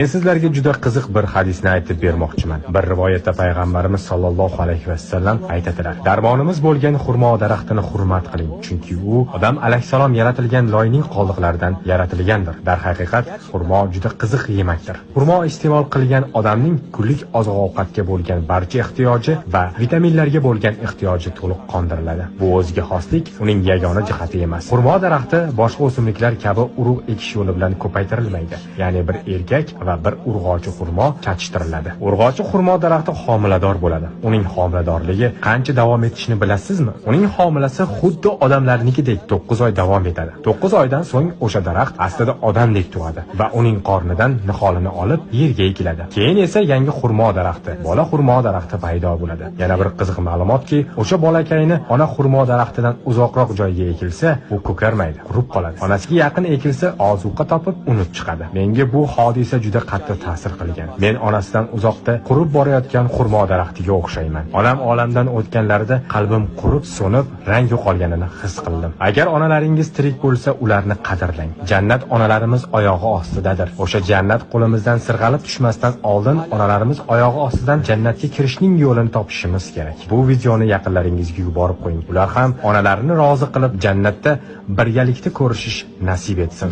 Men sizlarga juda qiziq bir hadisni aytib bermoqchiman. Bir rivoyatda payg'ambarimiz sollallohu alayhi vasallam aytadilar: "Darmonimiz bo'lgan xurmo daraxtini hurmat qiling, chunki u odam alayhisalom yaratilgan loyning qoldiqlaridan yaratilgandir." Darhaqiqat, xurmo juda qiziq yemakdir. Xurmo iste'mol qilgan odamning kunlik oziq-ovqatga bo'lgan barcha ehtiyoji va vitaminlarga bo'lgan ehtiyoji to'liq qondiriladi. Bu o'ziga xoslik uning yagona jihati emas. Xurmo daraxti boshqa o'simliklar kabi urug' ekish yo'li bilan ko'paytirilmaydi. Ya'ni bir erkak va bir urg'ochi xurmo chatishtiriladi. Urg'ochi xurmo daraxti homilador bo'ladi. Uning homiladorligi qancha davom etishini bilasizmi? Uning homilasi xuddi odamlarnikidek 9 oy davom etadi. 9 oydan so'ng o'sha daraxt aslida odamdek tug'adi va uning qornidan niholini olib yerga ekiladi. Keyin esa yangi xurmo daraxti, bola xurmo daraxti paydo bo'ladi. Yana bir qiziq ma'lumotki, o'sha bolakayni ona xurmo daraxtidan uzoqroq joyga ekilsa, u ko'karmaydi, qurib qoladi. Onasiga yaqin ekilsa, ozuqa topib unib chiqadi. Menga bu hodisa juda qattiq ta'sir qilgan. Men onasidan uzoqda qurib borayotgan xurmo daraxtiga o'xshayman. Onam olamdan o'tganlarida qalbim qurib, so'nib, rang yo'qolganini his qildim. Agar onalaringiz tirik bo'lsa, ularni qadrlang. Jannat onalarimiz oyog'i ostidadir. O'sha jannat qo'limizdan sirg'alib tushmasdan oldin onalarimiz oyog'i ostidan jannatga kirishning yo'lini topishimiz kerak. Bu videoni yaqinlaringizga yuborib qo'ying. Ular ham onalarini rozi qilib, jannatda birgalikda ko'rishish nasib etsin.